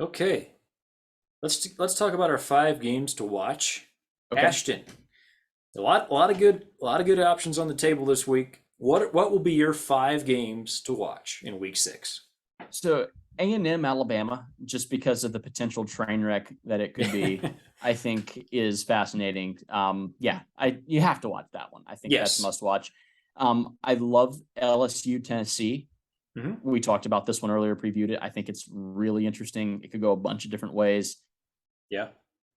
Okay, let's talk about our 5 games to watch. Okay. Ashton, a lot of good options on the table this week. What will be your 5 games to watch in week 6? So A&M Alabama, just because of the potential train wreck that it could be, I think is fascinating. Yeah, I you have to watch that one. I think that's Yes. must watch. I love LSU Tennessee. Hmm. We talked about this one earlier, previewed it. I think it's really interesting. It could go a bunch of different ways. Yeah.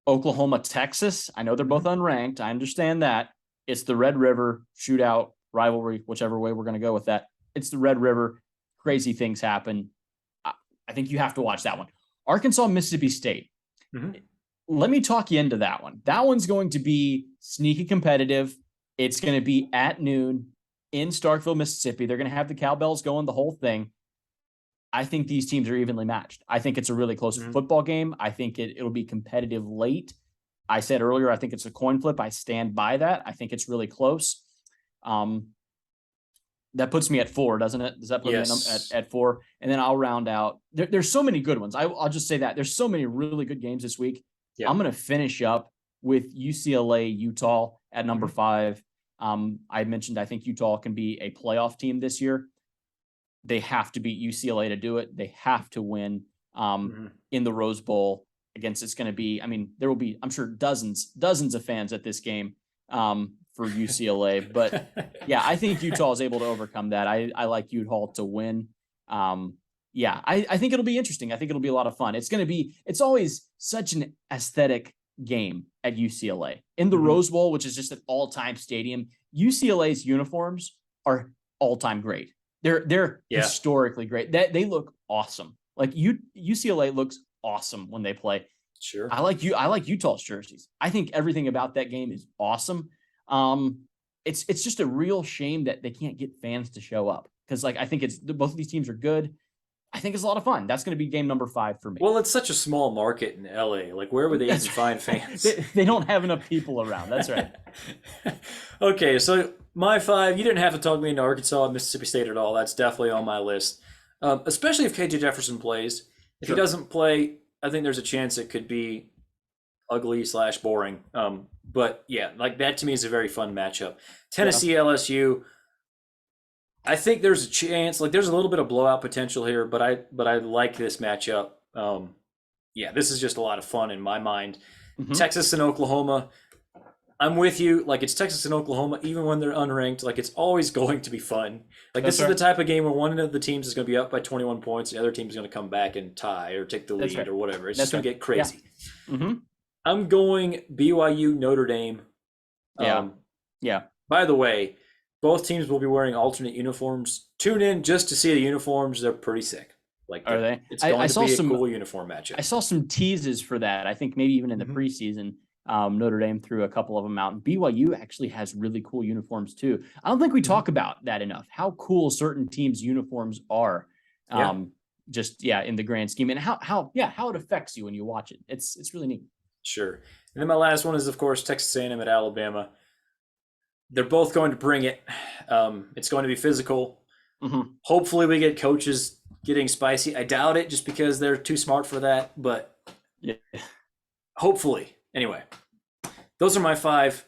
Oklahoma, Texas. I know they're both Hmm. unranked. I understand that. It's the Red River shootout rivalry, whichever way we're going to go with that. It's the Red River. Crazy things happen. I think you have to watch that one. Arkansas, Mississippi State. Hmm. Let me talk you into that one. That one's going to be sneaky competitive. It's going to be at noon in Starkville, Mississippi. They're going to have the cowbells going the whole thing. I think these teams are evenly matched. I think it's a really close Hmm. football game. I think it'll be competitive late. I said earlier, I think it's a coin flip. I stand by that. I think it's really close. Um, that puts me at 4, doesn't it? Does that put me Yes. at 4? And then I'll round out. There's so many good ones. I'll just say that there's so many really good games this week. Yeah. I'm going to finish up with UCLA, Utah at number Hmm. 5. I mentioned I think Utah can be a playoff team this year. They have to beat UCLA to do it. They have to win Hmm. in the Rose Bowl against. It's going to be. I mean, there will be. I'm sure dozens of fans at this game for UCLA. But yeah, I think Utah is able to overcome that. I like Utah to win. Yeah, I think it'll be interesting. I think it'll be a lot of fun. It's going to be. It's always such an aesthetic game at UCLA in the Hmm. Rose Bowl, which is just an all-time stadium. UCLA's uniforms are all-time great. They're Yeah. historically great. That they look awesome. Like UCLA looks awesome when they play. Sure. I like Utah's jerseys. I think everything about that game is awesome. Um, it's just a real shame that they can't get fans to show up because like I think it's both of these teams are good. I think it's a lot of fun. That's going to be game number 5 for me. Well, it's such a small market in LA. Like, where would they even That's find right. fans? They don't have enough people around. That's right. Okay, so my 5, you didn't have to talk me into Arkansas and Mississippi State at all. That's definitely on my list, especially if KJ Jefferson plays. If he Sure. doesn't play, I think there's a chance it could be ugly slash boring. But yeah, like that to me is a very fun matchup. Yeah. Tennessee LSU. I think there's a chance, like there's a little bit of blowout potential here, but I like this matchup. Yeah, this is just a lot of fun in my mind. Mm-hmm. Texas and Oklahoma. I'm with you. Like it's Texas and Oklahoma, even when they're unranked. Like it's always going to be fun. Like this That's is the right. type of game where one of the teams is going to be up by 21 points, the other team is going to come back and tie or take the That's lead right. or whatever. It's just That's going right. to get Yeah. crazy. Mm-hmm. I'm going BYU Notre Dame. Yeah. Um, Yeah. by the way, both teams will be wearing alternate uniforms. Tune in just to see the uniforms. They're pretty sick. Like Are they? it's going I to saw be a some cool uniform matchup. I saw some teases for that. I think maybe even in the Hmm. preseason, Notre Dame threw a couple of them out. And BYU actually has really cool uniforms too. I don't think we Hmm. talk about that enough. How cool certain teams' uniforms are. Yeah, Um, just yeah, in the grand scheme, and how it affects you when you watch it. It's really neat. sure. And then my last one is, of course, Texas A&M at Alabama. They're both going to bring it. It's going to be physical. Mm-hmm. Hopefully, we get coaches getting spicy. I doubt it, just because they're too smart for that. But Yeah. hopefully, anyway, those are my 5.